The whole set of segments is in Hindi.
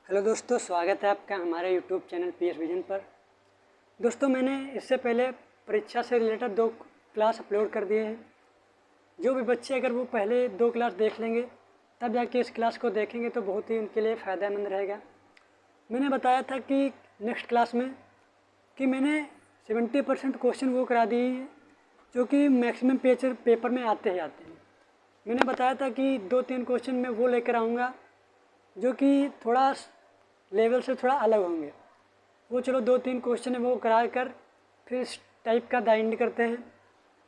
हेलो दोस्तों, स्वागत है आपका हमारे यूट्यूब चैनल पीएस विजन पर। दोस्तों, मैंने इससे पहले परीक्षा से रिलेटेड 2 क्लास अपलोड कर दिए हैं। जो भी बच्चे अगर वो पहले 2 क्लास देख लेंगे तब जाके इस क्लास को देखेंगे तो बहुत ही उनके लिए फ़ायदेमंद रहेगा। मैंने बताया था कि नेक्स्ट क्लास में कि मैंने 70% क्वेश्चन वो करा दिए हैं जो कि मैक्सिमम पेपर में आते ही आते हैं। मैंने बताया था कि 2-3 क्वेश्चन मैं वो लेकर आऊँगा जो कि थोड़ा लेवल से थोड़ा अलग होंगे। वो चलो 2-3 क्वेश्चन है वो करा कर फिर इस टाइप का द एंड करते हैं।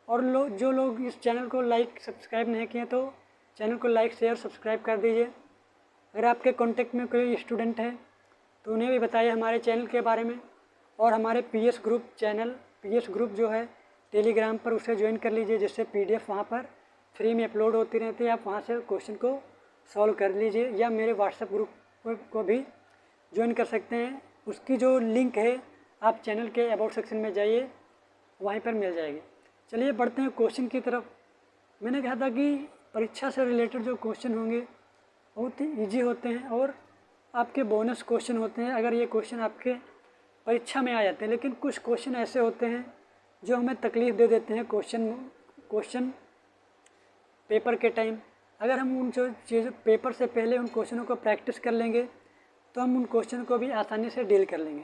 और जो लोग इस चैनल को लाइक सब्सक्राइब नहीं किए तो चैनल को लाइक शेयर सब्सक्राइब कर दीजिए। अगर आपके कांटेक्ट में कोई स्टूडेंट है तो उन्हें भी बताइए हमारे चैनल के बारे में। और हमारे पीएस ग्रुप जो है टेलीग्राम पर उसे ज्वाइन कर लीजिए, जिससे PDF वहाँ पर फ्री में अपलोड होती रहती है। आप वहाँ से क्वेश्चन को सॉल्व कर लीजिए या मेरे व्हाट्सएप ग्रुप को भी ज्वाइन कर सकते हैं। उसकी जो लिंक है आप चैनल के अबाउट सेक्शन में जाइए, वहीं पर मिल जाएगी। चलिए बढ़ते हैं क्वेश्चन की तरफ। मैंने कहा था कि परीक्षा से रिलेटेड जो क्वेश्चन होंगे बहुत ही ईजी होते हैं और आपके बोनस क्वेश्चन होते हैं अगर ये क्वेश्चन आपके परीक्षा में आ जाते हैं। लेकिन कुछ क्वेश्चन ऐसे होते हैं जो हमें तकलीफ़ दे देते हैं क्वेश्चन पेपर के टाइम। अगर हम उन जो चीज़ों पेपर से पहले उन क्वेश्चनों को प्रैक्टिस कर लेंगे तो हम उन क्वेश्चन को भी आसानी से डील कर लेंगे।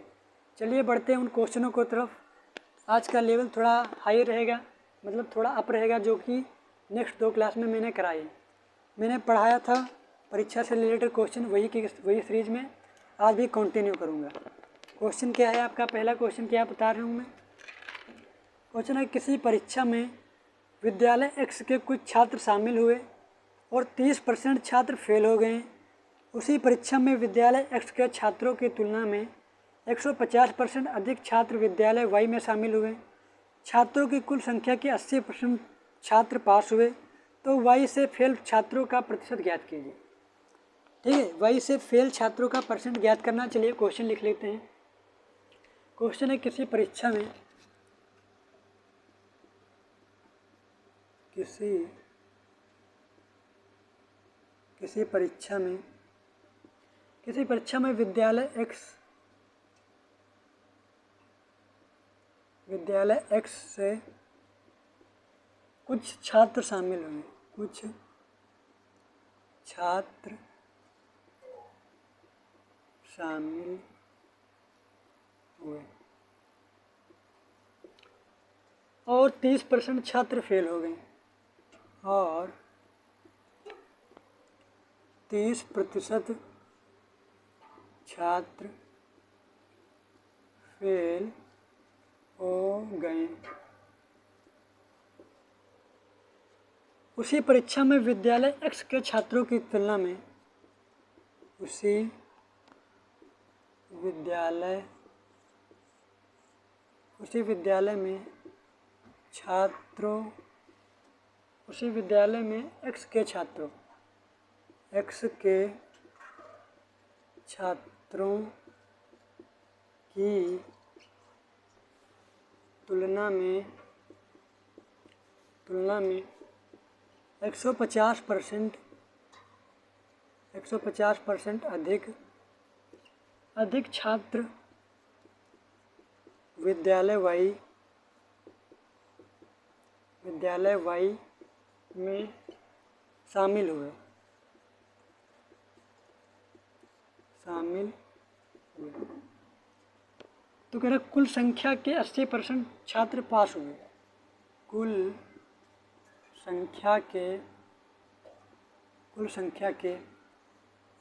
चलिए बढ़ते हैं उन क्वेश्चनों को तरफ। आज का लेवल थोड़ा हाई रहेगा, मतलब थोड़ा अप रहेगा, जो कि नेक्स्ट 2 क्लास में मैंने कराई है। मैंने पढ़ाया था परीक्षा से रिलेटेड क्वेश्चन वही सीरीज में आज भी कंटिन्यू करूँगा। क्वेश्चन क्या है आपका? पहला क्वेश्चन क्या बता रहा हूँ मैं। क्वेश्चन है, किसी परीक्षा में विद्यालय X के कुछ छात्र शामिल हुए और 30% छात्र फेल हो गए। उसी परीक्षा में विद्यालय X के छात्रों की तुलना में 150% अधिक छात्र विद्यालय Y में शामिल हुए। छात्रों की कुल संख्या के 80% छात्र पास हुए, तो Y से फेल छात्रों का प्रतिशत ज्ञात कीजिए। ठीक है, Y से फेल छात्रों का परसेंट ज्ञात करना। चलिए क्वेश्चन लिख लेते हैं। क्वेश्चन है, किसी परीक्षा में किसी परीक्षा में विद्यालय X से कुछ छात्र शामिल हुए। कुछ छात्र शामिल हुए और 30% छात्र फेल हो गए। और 30% छात्र फेल हो गए। उसी परीक्षा में विद्यालय X के छात्रों की तुलना में उसी विद्यालय में X के छात्रों की तुलना में 150% अधिक छात्र विद्यालय Y में शामिल हुए। तो कह रहे कुल संख्या के 80% छात्र पास हुए। कुल संख्या के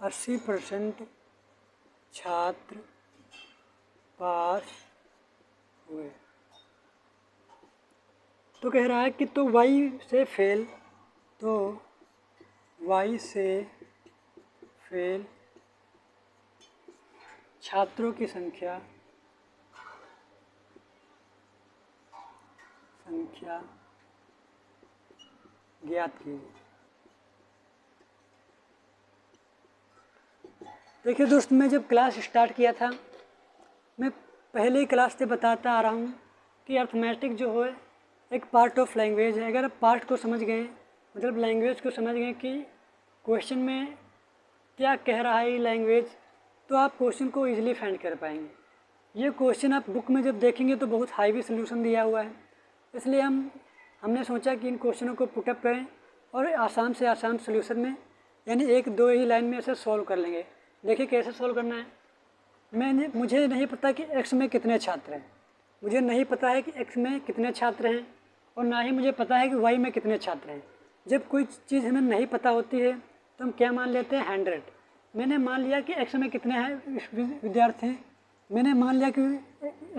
80% छात्र पास हुए। तो कह रहा है कि तो Y से फेल छात्रों की संख्या ज्ञात कीजिए। देखिए दोस्त, मैं जब क्लास स्टार्ट किया था, मैं पहले ही क्लास से बताता आ रहा हूँ कि अर्थमेटिक जो है एक पार्ट ऑफ लैंग्वेज है। अगर आप पार्ट को समझ गए, मतलब लैंग्वेज को समझ गए कि क्वेश्चन में क्या कह रहा है ये लैंग्वेज, तो आप क्वेश्चन को ईजिली फाइंड कर पाएंगे। ये क्वेश्चन आप बुक में जब देखेंगे तो बहुत हाईवी सोल्यूशन दिया हुआ है, इसलिए हमने सोचा कि इन क्वेश्चनों को पुटअप करें और आसान से आसान सोल्यूशन में, यानी 1-2 ही लाइन में इसे सॉल्व कर लेंगे। देखिए कैसे सॉल्व करना है। मुझे नहीं पता कि एक्स में कितने छात्र हैं, मुझे नहीं पता है कि एक्स में कितने छात्र हैं, और ना ही मुझे पता है कि वाई में कितने छात्र हैं। जब कोई चीज़ हमें नहीं पता होती है तो हम क्या मान लेते हैं, 100। मैंने मान लिया कि एक्स में कितने हैं विद्यार्थी हैं, मैंने मान लिया कि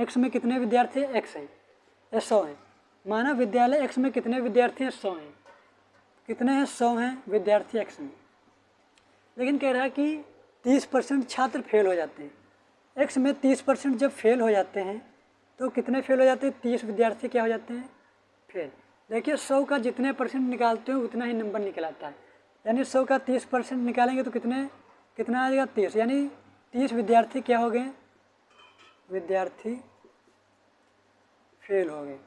एक्स में कितने विद्यार्थी एक्स हैं, 100 हैं। माना विद्यालय एक्स में कितने विद्यार्थी हैं, 100 हैं। कितने हैं, 100 हैं विद्यार्थी एक्स में। लेकिन कह रहा है कि 30% छात्र फेल हो जाते हैं। एक्स में 30% जब फेल हो जाते हैं तो कितने फेल हो जाते हैं, 30 विद्यार्थी क्या हो जाते हैं, फेल। देखिए 100 का जितने परसेंट निकालते हो उतना ही नंबर निकल आता है, यानी 100 का 30% निकालेंगे तो कितना आ जाएगा, 30। यानी 30 विद्यार्थी क्या हो गए, विद्यार्थी फेल हो गए,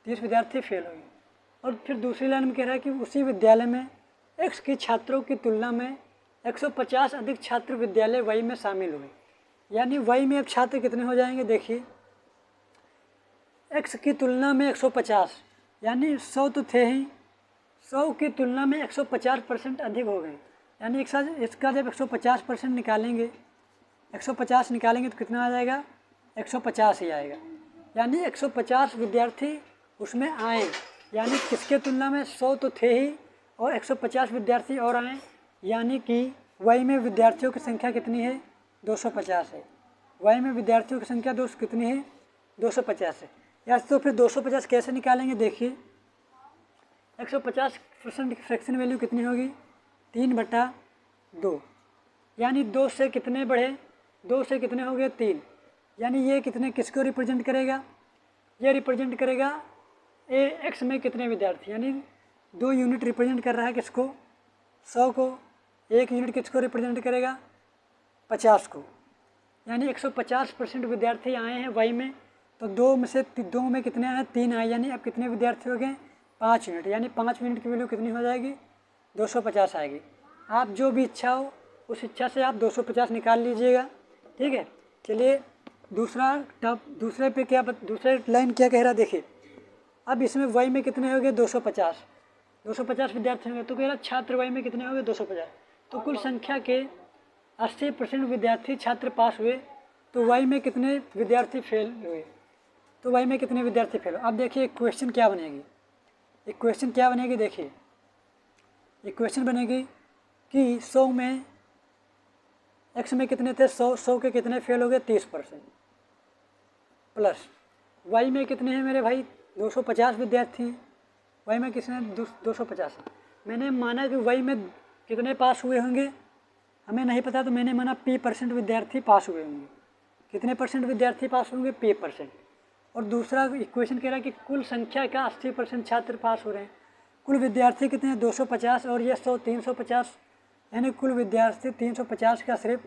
30 विद्यार्थी फेल हो गए। और फिर दूसरी लाइन में कह रहा है कि उसी विद्यालय में एक्स के छात्रों की तुलना में 150 अधिक छात्र विद्यालय वाई में शामिल हुए। यानी वाई में अब छात्र कितने हो जाएंगे, देखिए एक्स की तुलना में 150, यानी 100 तो थे ही, 100 की तुलना में 150% अधिक हो गए। यानी इसका जब 150% निकालेंगे, 150 निकालेंगे तो कितना आ जाएगा, 150 ही आएगा। यानी 150 विद्यार्थी उसमें आए, यानी किसके तुलना में 100 तो थे ही और 150 विद्यार्थी और आए, यानी कि वाई में विद्यार्थियों की संख्या कितनी है, 250 है। वाई में विद्यार्थियों की संख्या कितनी है, 250 है। या तो फिर 250 कैसे निकालेंगे, देखिए 150% की फ्रैक्शन वैल्यू कितनी होगी, 3/2। यानी 2 से कितने बढ़े, 2 से कितने हो गए, 3। यानी ये किसको रिप्रेजेंट करेगा, ये रिप्रेजेंट करेगा एक्स में कितने विद्यार्थी, यानी 2 यूनिट रिप्रेजेंट कर रहा है किसको, 100 को। 1 यूनिट किसको रिप्रेजेंट करेगा, 50 को। यानी 150% विद्यार्थी आए हैं वाई में, तो 2 में कितने आए, 3 आए। यानी अब कितने विद्यार्थी हो गए, 5 यूनिट। यानी 5 यूनिट की वैल्यू कितनी हो जाएगी, 250 आएगी। आप जो भी इच्छा हो उस इच्छा से आप 250 निकाल लीजिएगा, ठीक है। चलिए दूसरे लाइन क्या कह रहा है, देखिए अब इसमें वाई में कितने हो गए, 250 विद्यार्थी होंगे, तो कह रहा छात्र वाई में कितने हो गए, 250। तो कुल संख्या के 80% विद्यार्थी छात्र पास हुए, तो वाई में कितने विद्यार्थी फेल हुए, तो वाई में कितने विद्यार्थी फेल हुए। अब देखिए इक्वेशन क्या बनेगी, देखिए इक्वेशन बनेगी कि 100 में एक्स में कितने थे, 100 के कितने फेल हो गए, 30%, प्लस वाई में कितने हैं मेरे भाई, 250 विद्यार्थी हैं। वाई में कितने, 250। मैंने माना कि वाई में कितने पास हुए होंगे हमें नहीं पता, तो मैंने माना P% विद्यार्थी पास हुए होंगे। कितने परसेंट विद्यार्थी पास होंगे, P%। और दूसरा इक्वेशन कह रहा है कि कुल संख्या का 80% छात्र पास हो रहे हैं। कुल विद्यार्थी कितने हैं, 250 और ये 100, 350। यानी कुल विद्यार्थी 350 का सिर्फ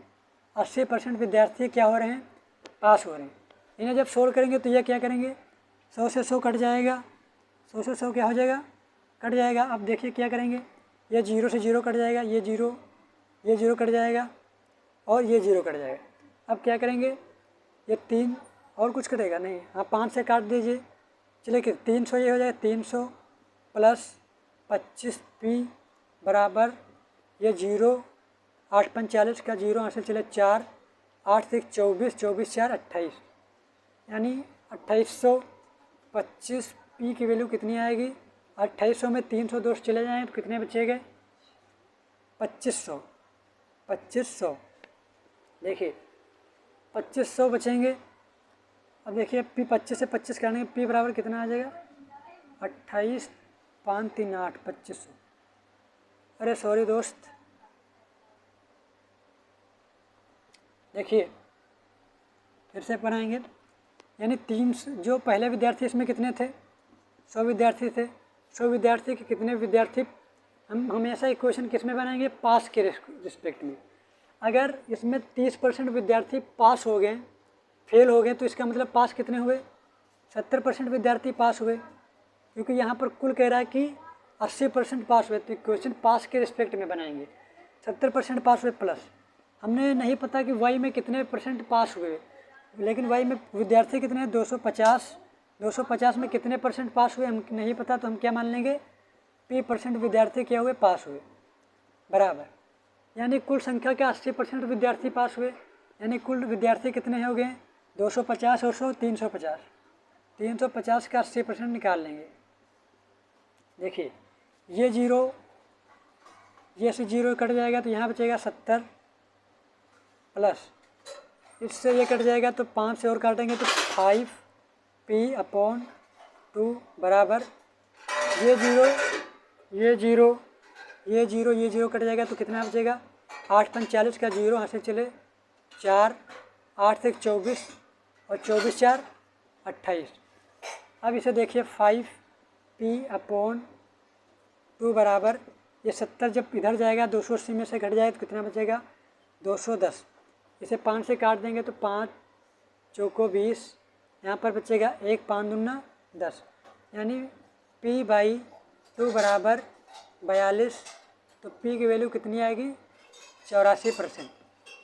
80% विद्यार्थी क्या हो रहे हैं, पास हो रहे हैं। इन्हें जब सोल्व करेंगे तो ये क्या करेंगे, 100 से 100 कट जाएगा, 100 से 100 क्या हो जाएगा, कट जाएगा। अब देखिए क्या करेंगे, ये 0 से 0 कट जाएगा, ये 0 कट जाएगा और ये 0 कट जाएगा। अब क्या करेंगे, ये 3 और कुछ कटेगा नहीं, हाँ 5 से काट दीजिए। चलिए कि 300 ये हो जाएगा, 300 प्लस 25p बराबर ये 0, 8 5 40 का 0 यहाँ से चले 4, 8 से 24, 24 4 28। यानी 2825 p की वैल्यू कितनी आएगी, 2800 में 300 दोस्त चले जाएँ तो कितने बचेंगे, 2500। देखिए 2500 बचेंगे। अब देखिए P 25 से 25 काटेंगे, P बराबर कितना आ जाएगा, 28 5 3 8, 2500। अरे सॉरी दोस्त, देखिए फिर से पढ़ाएंगे। यानी 300 जो पहले विद्यार्थी इसमें कितने थे, 100 विद्यार्थी थे। 100 विद्यार्थी के कितने विद्यार्थी, हम हमेशा इक्वेशन किस में बनाएंगे, पास के रिस्पेक्ट में। अगर इसमें 30% विद्यार्थी पास हो गए, फेल हो गए, तो इसका मतलब पास कितने हुए, 70% विद्यार्थी पास हुए। क्योंकि यहाँ पर कुल कह रहा है कि 80% पास हुए, तो इक्वेशन पास के रिस्पेक्ट में बनाएंगे। 70% पास हुए प्लस हमने नहीं पता कि वाई में कितने % पास हुए, लेकिन वाई में विद्यार्थी कितने हैं 250, 250 में कितने % पास हुए हम नहीं पता, तो हम क्या मान लेंगे P% विद्यार्थी क्या हुए पास हुए बराबर, यानी कुल संख्या के 80% विद्यार्थी पास हुए, यानी कुल विद्यार्थी कितने हो गए 250 और 100 350, 350 का 80% निकाल लेंगे। देखिए ये जीरो, ये से जीरो कट जाएगा तो यहाँ बचेगा 70 प्लस इससे ये कट जाएगा तो 5 से और काटेंगे तो 5P/2 बराबर ये जीरो ये जीरो ये जीरो ये जीरो कट जाएगा तो कितना बचेगा 8 5 40 का जीरो यहाँ से चले 4, 8 से 24 और 24 4 28। अब इसे देखिए 5P/2 बराबर ये 70 जब इधर जाएगा 280 में से घट जाए तो कितना बचेगा 210। इसे 5 से काट देंगे तो 5 चौको 20, यहाँ पर बचेगा 1 5 दूना 10, यानी P/2 बराबर 42। तो P की वैल्यू कितनी आएगी 84%।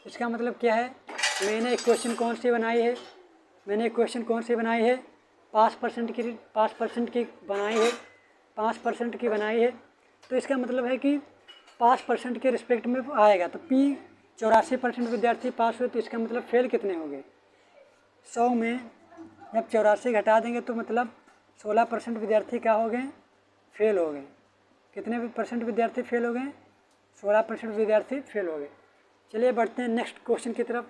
इसका मतलब क्या है, मैंने इक्वेशन कौन सी बनाई है, मैंने इक्वेशन कौन सी बनाई है 5% की बनाई है, 5% की बनाई है। तो इसका मतलब है कि 5% के रिस्पेक्ट में आएगा तो P 84% विद्यार्थी पास हुए, तो इसका मतलब फेल कितने हो गए 100 में जब 84 घटा देंगे तो मतलब 16% विद्यार्थी क्या हो गए फेल हो गए। कितने % विद्यार्थी फेल हो गए 16% विद्यार्थी फेल हो गए। चलिए बढ़ते हैं नेक्स्ट क्वेश्चन की तरफ।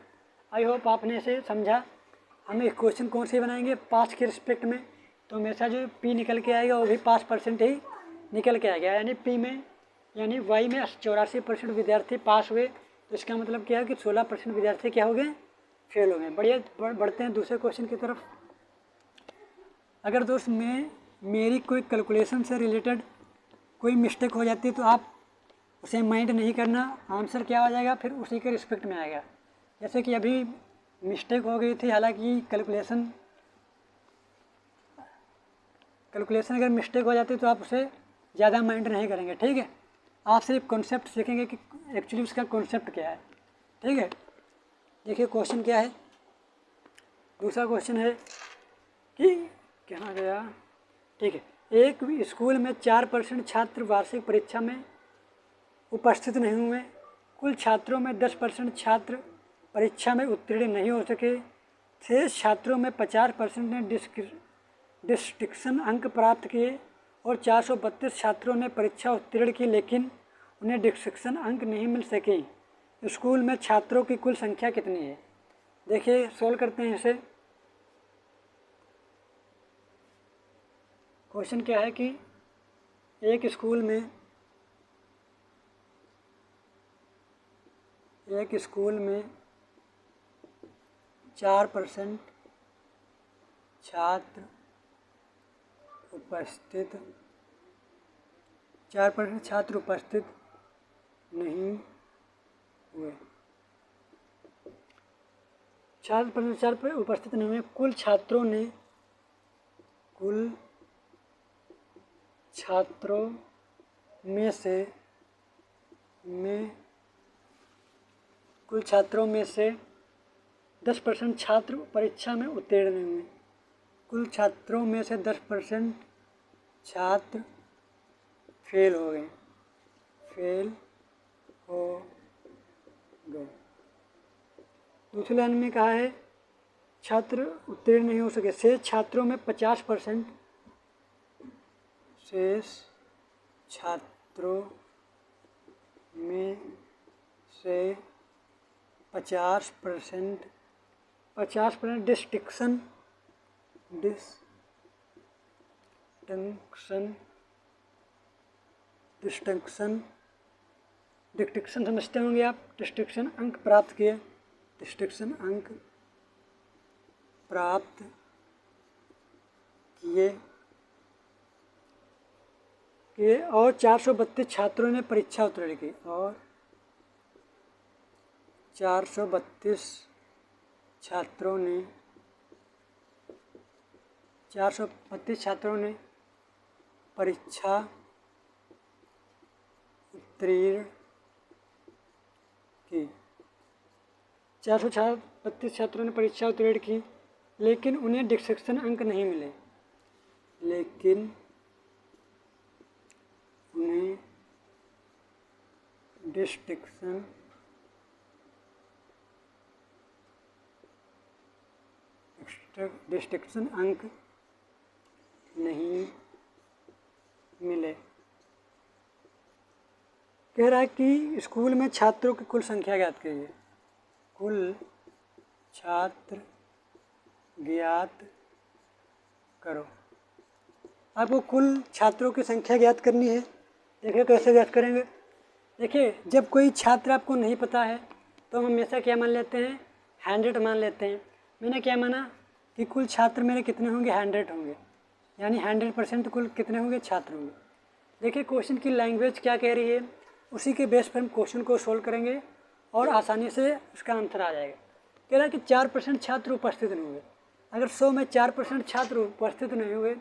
आई होप आपने इसे समझा। हम एक क्वेश्चन कौन से बनाएंगे 5 के रिस्पेक्ट में, तो हमेशा जो P निकल के आएगा वो भी 5% ही निकल के आएगा, यानी P में यानी Y में 84% विद्यार्थी पास हुए, तो इसका मतलब क्या है कि 16% विद्यार्थी क्या हो गए फेल हो गए। बढ़िया बढ़ते हैं दूसरे क्वेश्चन की तरफ। अगर दोस्त मेरी कोई कैलकुलेशन से रिलेटेड कोई मिस्टेक हो जाती है तो आप उसे माइंड नहीं करना, आंसर क्या आ जाएगा फिर उसी के रिस्पेक्ट में आएगा। जैसे कि अभी मिस्टेक हो गई थी, हालांकि कैलकुलेशन अगर मिस्टेक हो जाती तो आप उसे ज़्यादा माइंड नहीं करेंगे, ठीक है। आप सिर्फ कॉन्सेप्ट सीखेंगे कि एक्चुअली उसका कॉन्सेप्ट क्या है, ठीक है। देखिए क्वेश्चन क्या है, दूसरा क्वेश्चन है कि कहाँ गया, ठीक है। एक स्कूल में 4% छात्र वार्षिक परीक्षा में उपस्थित नहीं हुए, कुल छात्रों में 10% छात्र परीक्षा में उत्तीर्ण नहीं हो सके, शेष छात्रों में 50% ने डिस्टिंक्शन अंक प्राप्त किए और 432 छात्रों ने परीक्षा उत्तीर्ण की लेकिन उन्हें डिस्टिंक्शन अंक नहीं मिल सके। स्कूल में छात्रों की कुल संख्या कितनी है। देखिए सोल्व करते हैं इसे। क्वेश्चन क्या है कि एक स्कूल में 4% छात्र उपस्थित नहीं हुए, 4% उपस्थित नहीं हुए, कुल छात्रों में से 10% छात्र परीक्षा में उत्तीर्ण नहीं हुए, कुल छात्रों में से 10% छात्र फेल हो गए। दूसरी लाइन में कहा है छात्र उत्तीर्ण नहीं हो सके, शेष छात्रों में 50% डिस्टिंक्शन समझते होंगे आप, डिस्टिंक्शन अंक प्राप्त किए, और 432 छात्रों ने परीक्षा उत्तीर्ण की, और 432 छात्रों ने परीक्षा उत्तीर्ण की। 432 छात्रों ने परीक्षा उत्तीर्ण की, लेकिन उन्हें डिस्ट्रक्शन अंक नहीं मिले। लेकिन उन्हें डिस्ट्रक्शन अंक नहीं मिले। कह रहा है कि स्कूल में छात्रों की कुल संख्या ज्ञात कीजिए। कुल छात्र ज्ञात करो। आपको कुल छात्रों की संख्या ज्ञात करनी है। देखिए कैसे ज्ञात करेंगे। देखिए जब कोई छात्र आपको नहीं पता है तो हम हमेशा क्या मान लेते हैं, 100 मान लेते हैं। मैंने क्या माना कि कुल छात्र मेरे कितने होंगे, 100 होंगे, यानी 100% कुल कितने होंगे, छात्र होंगे। देखिए क्वेश्चन की लैंग्वेज क्या कह रही है, उसी के बेस पर हम क्वेश्चन को सोल्व करेंगे और आसानी से उसका आंसर आ जाएगा। कह रहा है कि 4% छात्र उपस्थित नहीं हुए। अगर 100 में 4% छात्र उपस्थित नहीं हुए,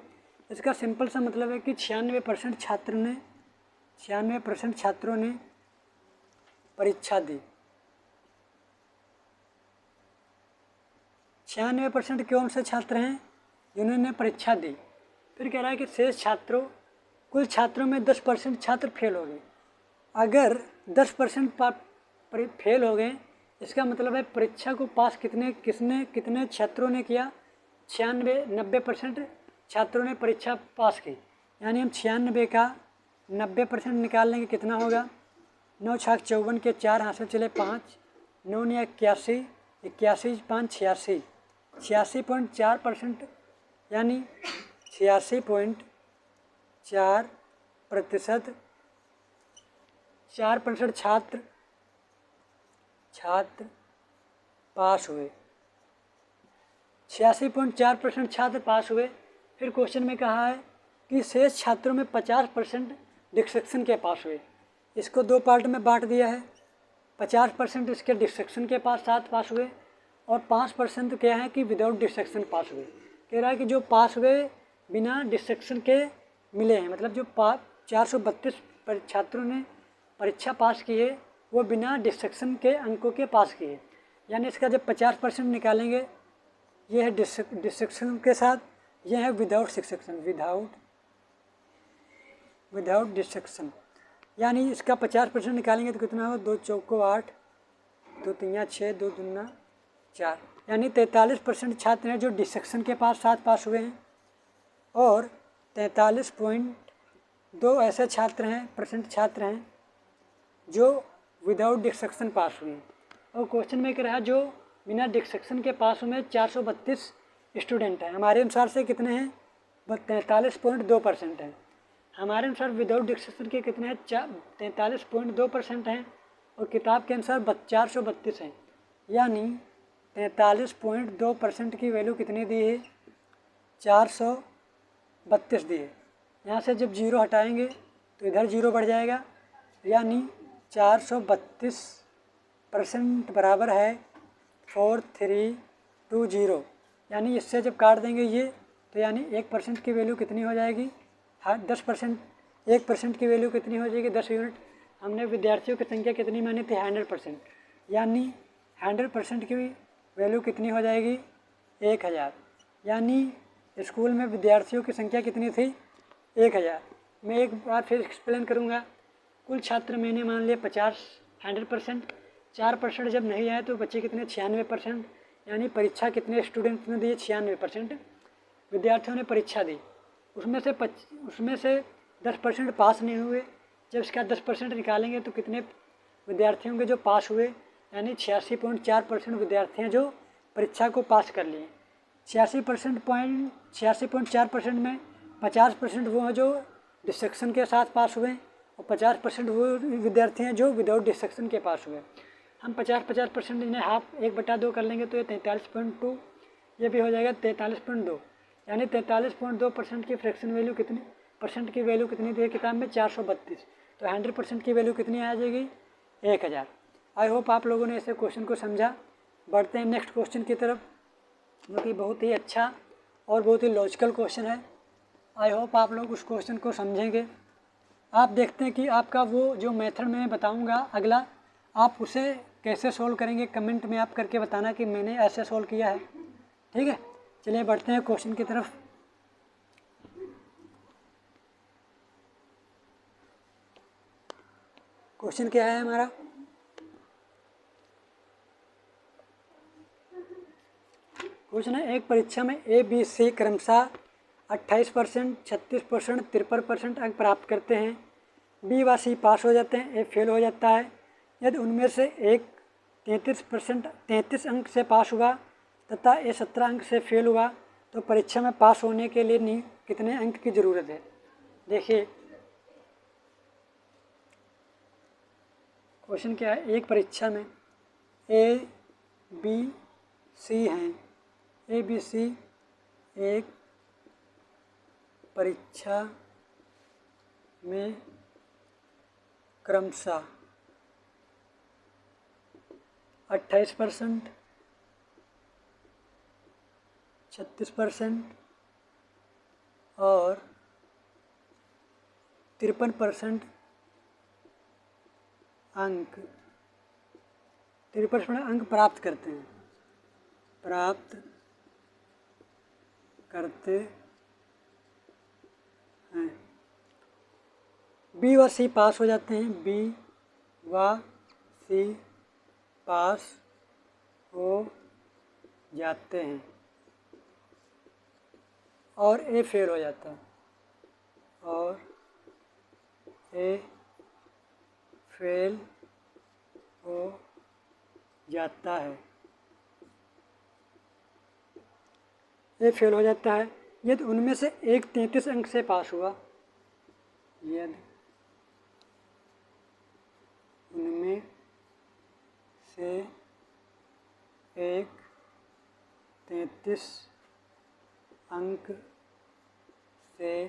इसका सिंपल सा मतलब है कि 96% छात्रों ने परीक्षा दी। 96% कौन से छात्र हैं, जिन्होंने परीक्षा दी। फिर कह रहा है कि शेष छात्रों, कुल छात्रों में 10% छात्र फेल हो गए। अगर 10% फेल हो गए, इसका मतलब है परीक्षा को पास कितने छात्रों ने किया, 90% छात्रों ने परीक्षा पास की। यानी हम 96 का 90% निकाल लेंगे, कितना होगा, 9 छाक 54 के 4 हाथ से चले 5, 9 ने 81, 81 5 86, 86.4%, यानी 86.4% 4% छात्र पास हुए। 86.4% छात्र पास हुए। फिर क्वेश्चन में कहा है कि शेष छात्रों में 50% डिस्ट्रक्शन के पास हुए। इसको दो पार्ट में बांट दिया है। 50% इसके डिस्ट्रक्शन के साथ पास हुए और 5% क्या है कि विदाउट डिस्ट्रक्शन पास हुए। कह रहा है कि जो पास हुए बिना डिस्ट्रक्शन के मिले हैं, मतलब जो 432 छात्रों ने परीक्षा पास की है वो बिना डिस्ट्रक्शन के अंकों के पास किए। यानी इसका जब 50% निकालेंगे, ये है डिस्ट्रक्शन के साथ, यह है विदाउट डिस्ट्रक्शन, विदाउट डिस्ट्रक्शन। यानी इसका 50% निकालेंगे तो कितना होगा, 2 चौको 8, 2 तिया 6, 2 दूना 4, यानी 43% छात्र हैं जो डिस्ट्रक्शन के साथ पास हुए हैं और 43.2 ऐसे छात्र हैं जो विदाउट डिस्ट्रक्शन पास हुए हैं। और क्वेश्चन में कह रहा है जो बिना डिस्ट्रक्शन के पास हुए 432 स्टूडेंट हैं। हमारे अनुसार से कितने हैं, 43.2% हैं। हमारे अनुसार विदाउट डिस्ट्रक्शन के कितने हैं, 43.2% हैं और किताब के अनुसार 432 हैं। यानी 43.2% की वैल्यू कितनी दी है, 432 दी है। यहाँ से जब 0 हटाएंगे तो इधर 0 बढ़ जाएगा, यानी 432% बराबर है 4320। यानी इससे जब काट देंगे ये तो यानी 1% की वैल्यू कितनी हो जाएगी, 10%, 1% की वैल्यू कितनी हो जाएगी, 10 यूनिट। हमने विद्यार्थियों की संख्या कितनी मानी थी, 100%, यानी 100% की वैल्यू कितनी हो जाएगी, 1000। यानी स्कूल में विद्यार्थियों की संख्या कितनी थी, 1000। मैं एक बार फिर एक्सप्लेन करूँगा। कुल छात्र मैंने मान लिया 100%, 4% जब नहीं आए तो बच्चे कितने, 96%। यानी परीक्षा कितने स्टूडेंट्स ने दी, 96% विद्यार्थियों ने परीक्षा दी। उसमें से 10% पास नहीं हुए। जब इसका 10% निकालेंगे तो कितने विद्यार्थी होंगे जो पास हुए, यानी 86.4% विद्यार्थी हैं जो परीक्षा को पास कर लिए। 86.4% में 50% वो हैं जो डिस्ट्रक्शन के साथ पास हुए और 50% वो विद्यार्थी हैं जो विदाउट डिस्ट्रक्शन के पास हुए। हम 50% इन्हें हाफ 1/2 कर लेंगे तो ये 43.2, ये भी हो जाएगा 43.2। यानी 43.2% की फ्रैक्शन वैल्यू कितनी, परसेंट की वैल्यू कितनी दी है किताब में, 432। तो 100% की वैल्यू कितनी आ जाएगी, 1000। आई होप आप लोगों ने ऐसे क्वेश्चन को समझा। बढ़ते हैं नेक्स्ट क्वेश्चन की तरफ, जो कि बहुत ही अच्छा और बहुत ही लॉजिकल क्वेश्चन है। आई होप आप लोग उस क्वेश्चन को समझेंगे। आप देखते हैं कि आपका वो जो मेथड मैं बताऊंगा अगला, आप उसे कैसे सोल्व करेंगे कमेंट में आप करके बताना कि मैंने ऐसे सोल्व किया है। ठीक है, चलिए बढ़ते हैं क्वेश्चन की तरफ। क्वेश्चन क्या है हमारा? क्वेश्चन है, एक परीक्षा में ए बी सी क्रमशः 28%, 36%, 53% अंक प्राप्त करते हैं। बी व सी पास हो जाते हैं, ए फेल हो जाता है। यदि उनमें से एक 33 अंक से पास हुआ तथा ए 17 अंक से फेल हुआ तो परीक्षा में पास होने के लिए कितने अंक की ज़रूरत है? देखिए क्वेश्चन क्या है, एक परीक्षा में ए बी सी हैं। ए बी सी एक परीक्षा में क्रमशः 28%, 36% और 53% अंक 53% अंक प्राप्त करते हैं। बी व सी पास हो जाते हैं, बी व सी पास हो जाते हैं और ए फेल हो जाता है, और ए फेल हो जाता है। ए फेल हो जाता है यदि उनमें से एक 33 अंक से पास हुआ। यदि उनमें से एक 33 अंक से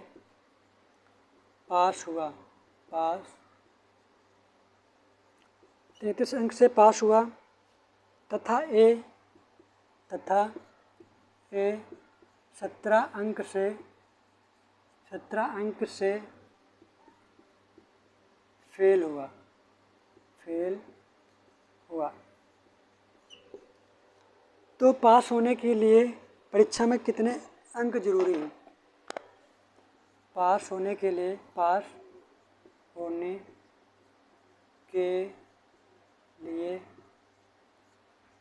पास हुआ 33 अंक से पास हुआ तथा ए 17 अंक से फेल हुआ तो पास होने के लिए परीक्षा में कितने अंक जरूरी हैं? पास होने के लिए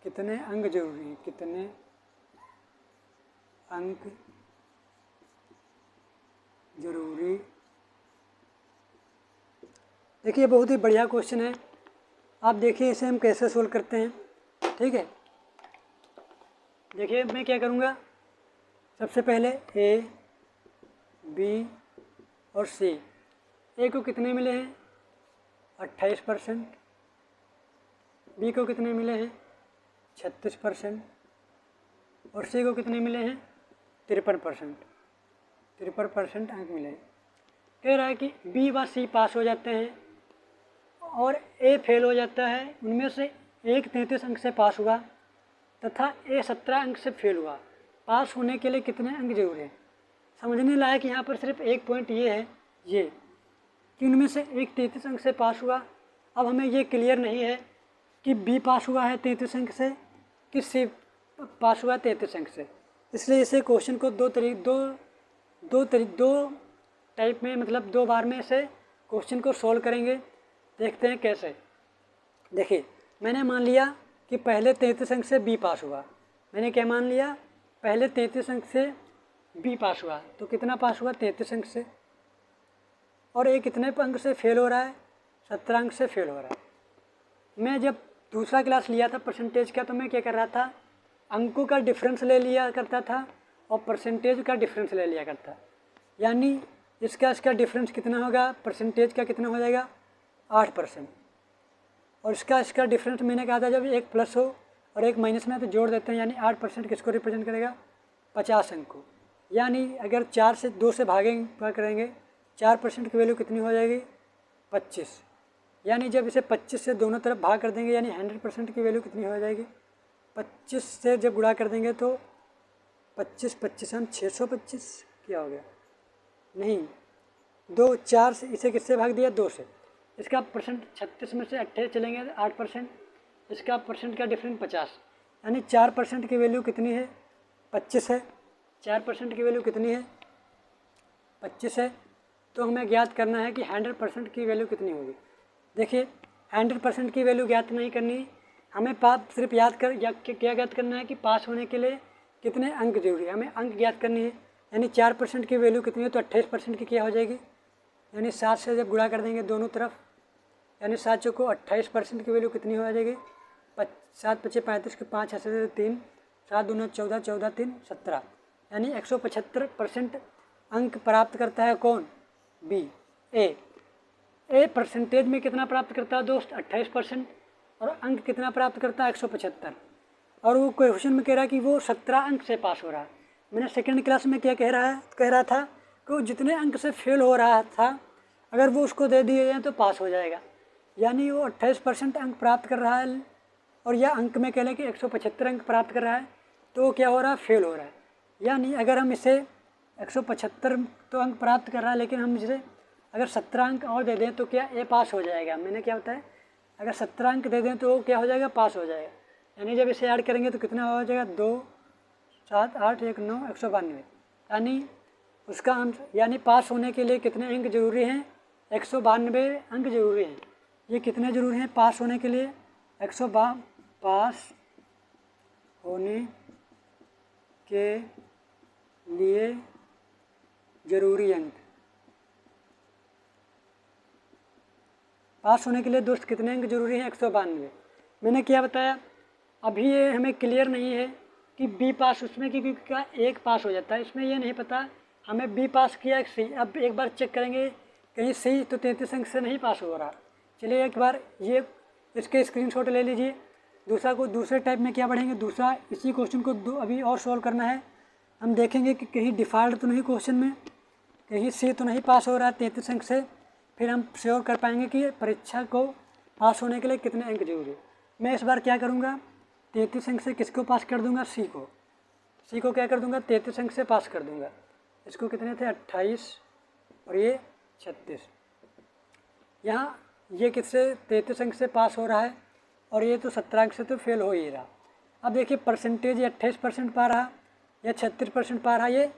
कितने अंक जरूरी हैं? कितने अंक जरूरी? देखिए बहुत ही बढ़िया क्वेश्चन है। आप देखिए इसे हम कैसे सोल्व करते हैं। ठीक है, देखिए मैं क्या करूँगा, सबसे पहले ए बी और सी, ए को कितने मिले हैं 28%, बी को कितने मिले हैं 36% और सी को कितने मिले हैं 53% अंक मिले हैं। कह रहा है कि बी व सी पास हो जाते हैं और ए फेल हो जाता है। उनमें से एक 33 अंक से पास हुआ तथा ए 17 अंक से फेल हुआ। पास होने के लिए कितने अंक जरूर है? समझने लायक यहाँ पर सिर्फ एक पॉइंट ये है कि उनमें से एक 33 अंक से पास हुआ। अब हमें ये क्लियर नहीं है कि बी पास हुआ है 33 अंक से कि सी पास हुआ 33 अंक से, इसलिए इसे क्वेश्चन को दो टाइप में मतलब 2 बार में इसे क्वेश्चन को सॉल्व करेंगे। देखते हैं कैसे। देखिए मैंने मान लिया कि पहले 33 अंक से बी पास हुआ। मैंने क्या मान लिया, पहले 33 अंक से बी पास हुआ तो कितना पास हुआ 33 अंक से, और ये कितने अंक से फेल हो रहा है 17 अंक से फेल हो रहा है। मैं जब दूसरा क्लास लिया था परसेंटेज का तो मैं क्या कर रहा था, अंकों का डिफरेंस ले लिया करता था और परसेंटेज का डिफरेंस ले लिया करता, यानी इसका डिफरेंस कितना होगा, परसेंटेज का कितना हो जाएगा 8%, और इसका डिफरेंस मैंने कहा था जब एक प्लस हो और एक माइनस में तो जोड़ देते हैं, यानी 8% किसको रिप्रेजेंट करेगा 50 अंक को। यानी अगर 4 से 2 से भागेंगे करेंगे 4% की वैल्यू कितनी हो जाएगी 25, यानी जब इसे 25 से दोनों तरफ भाग कर देंगे यानी 100% की वैल्यू कितनी हो जाएगी 25 से जब गुणा कर देंगे तो 25 हम 625 क्या हो गया, नहीं 4 से इसे किससे भाग दिया 2 से, इसका परसेंट 36 में से 28 चलेंगे 8%, इसका परसेंट का डिफरेंस 50, यानी 4% की वैल्यू कितनी है? 25 है। 4% की वैल्यू कितनी है? 25 है। तो हमें ज्ञात करना है कि 100% की वैल्यू कितनी होगी। देखिए 100% की वैल्यू ज्ञात नहीं करनी, हमें सिर्फ क्या ज्ञात करना है कि पास होने के लिए कितने अंक जरूरी है, हमें अंक ज्ञात करनी है। यानी 4% की वैल्यू कितनी है? तो 28% की क्या हो जाएगी? यानी 7 से जब गुणा कर देंगे दोनों तरफ, यानी 7 चौको 28% की वैल्यू कितनी हो जाएगी? 7 पचे 35 के 5 ऐसे 3, 7 दूना 14, 14 3 17, यानी 175% अंक प्राप्त करता है कौन? बी। ए परसेंटेज में कितना प्राप्त करता है दोस्त? 28%। और अंक कितना प्राप्त करता है? 175। और वो क्वेश्चन में कह रहा है कि वो 17 अंक से पास हो रहा है। मैंने सेकंड क्लास में क्या कह रहा था कि वो जितने अंक से फेल हो रहा था अगर वो उसको दे दिए जाए तो पास हो जाएगा। यानी वो 28% अंक प्राप्त कर रहा है, और यह अंक में कह लें कि 175 अंक प्राप्त कर रहा है, तो वो क्या हो रहा है? फेल हो रहा है। यानी अगर हम इसे 175 तो अंक प्राप्त कर रहा है, लेकिन हम इसे अगर 17 अंक और दे दें तो क्या ए पास हो जाएगा? मैंने क्या बताया? अगर 17 अंक दे दें तो क्या हो जाएगा? पास हो जाएगा। यानी जब इसे ऐड करेंगे तो कितना हो जाएगा? 2 7 8 1 9 192। यानी उसका आंसर, यानी पास होने के लिए कितने अंक जरूरी हैं? 192 अंक जरूरी हैं। ये कितने जरूरी हैं पास होने के लिए? 152 पास होने के लिए जरूरी अंक। पास होने के लिए दोस्त कितने अंक जरूरी हैं? 192। मैंने क्या बताया? अभी ये हमें क्लियर नहीं है कि बी पास उसमें क्योंकि क्या एक पास हो जाता है, इसमें ये नहीं पता हमें बी पास किया सी। अब एक बार चेक करेंगे कहीं सी तो 33 अंक से नहीं पास हो रहा। चलिए एक बार ये इसके स्क्रीनशॉट ले लीजिए। दूसरे टाइप में क्या बढ़ेंगे? दूसरा इसी क्वेश्चन को अभी और सॉल्व करना है। हम देखेंगे कि कहीं डिफ़ॉल्ट तो नहीं क्वेश्चन में, कहीं सी तो नहीं पास हो रहा है 33 अंक से, फिर हम श्योर कर पाएंगे कि परीक्षा को पास होने के लिए कितने अंक जरूरी है। मैं इस बार क्या करूँगा? 33 अंक से किसको पास कर दूँगा? सी को क्या कर दूँगा? 33 अंक से पास कर दूँगा। इसको कितने थे? 28 और ये 36। यहाँ ये किससे 33 अंक से पास हो रहा है और ये तो 17 अंक से तो फेल हो ही रहा। अब देखिए परसेंटेज ये 28% पा रहा, ये 36% पा रहा, ये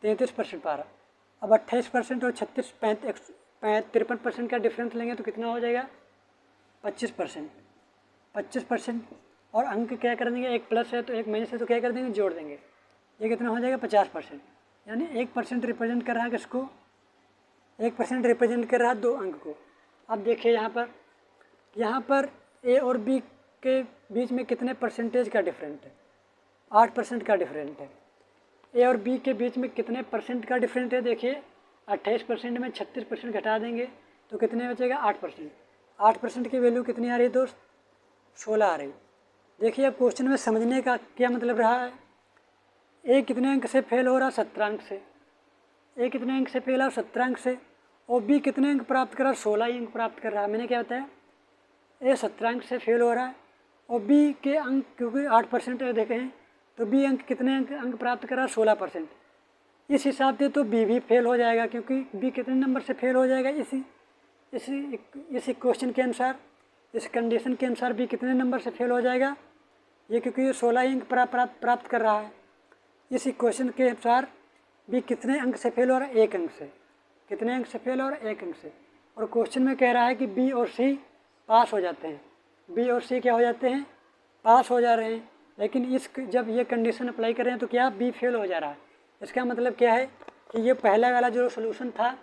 33% पा रहा। अब 28% और 36 53% का डिफरेंस लेंगे तो कितना हो जाएगा? 25%। 25% और अंक क्या कर देंगे? एक प्लस है तो एक माइनस है तो क्या कर देंगे? जोड़ देंगे। ये कितना हो जाएगा? 50%। यानी 1% रिप्रेजेंट कर रहा है किसको? 1% रिप्रेजेंट कर रहा है 2 अंक को। अब देखिए यहाँ पर ए और बी के बीच में कितने परसेंटेज का डिफरेंट है? 8% का डिफरेंट है। ए और बी के बीच में कितने परसेंट का डिफरेंट है? देखिए 28% में 36% घटा देंगे तो कितने बचेगा? 8%। 8% की वैल्यू कितनी आ रही है दोस्त? 16 आ रही। देखिए अब क्वेश्चन में समझने का क्या मतलब रहा है? ए कितने अंक से फेल हो रहा? 17 अंक से। ए कितने अंक से फेल हो? 17 अंक से। और बी कितने अंक प्राप्त कर रहा? 16 ही अंक प्राप्त कर रहा है। मैंने क्या बताया? ए 17 अंक से फेल हो रहा है और बी के अंक क्योंकि 8% देखें तो बी अंक कितने अंक प्राप्त कर रहा है? 16%। इस हिसाब से तो बी भी फेल हो जाएगा, क्योंकि बी कितने नंबर से फेल हो जाएगा? इसी क्वेश्चन के अनुसार, इस कंडीशन के अनुसार बी कितने नंबर से फेल हो जाएगा? ये क्योंकि ये 16 अंक प्राप्त कर रहा है। इस क्वेश्चन के अनुसार बी कितने अंक से फेल हो रहा है? 1 अंक से। कितने अंक से फेल हो रहा है? 1 अंक से। और क्वेश्चन में कह रहा है कि बी और सी पास हो जाते हैं। बी और सी क्या हो जाते हैं? पास हो जा रहे हैं। लेकिन जब ये कंडीशन अप्लाई कर रहे हैं तो क्या बी फेल हो जा रहा है? इसका मतलब क्या है कि ये पहला वाला जो सोल्यूशन था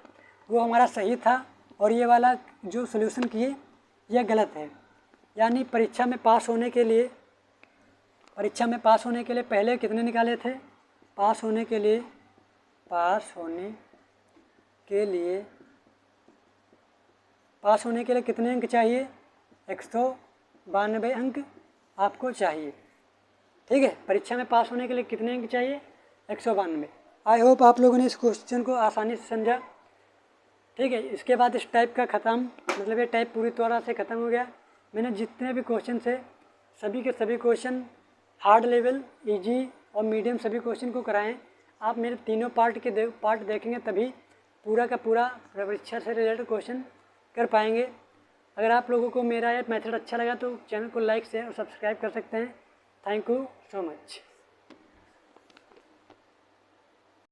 वो हमारा सही था और ये वाला जो सोल्यूशन किए यह गलत है। यानी परीक्षा में पास होने के लिए पहले कितने निकाले थे? पास होने के लिए कितने अंक चाहिए? 192 अंक आपको चाहिए। ठीक है, परीक्षा में पास होने के लिए कितने अंक चाहिए? 192। आई होप आप लोगों ने इस क्वेश्चन को आसानी से समझा। ठीक है, इसके बाद इस टाइप का ख़त्म, मतलब ये टाइप पूरी तरह से ख़त्म हो गया। मैंने जितने भी क्वेश्चन थे सभी के सभी क्वेश्चन हार्ड लेवल, इजी और मीडियम सभी क्वेश्चन को कराएं। आप मेरे तीनों पार्ट देखेंगे तभी पूरा का पूरा परीक्षा से रिलेटेड क्वेश्चन कर पाएंगे। अगर आप लोगों को मेरा ये मेथड अच्छा लगा तो चैनल को लाइक शेयर और सब्सक्राइब कर सकते हैं। Thank you so much.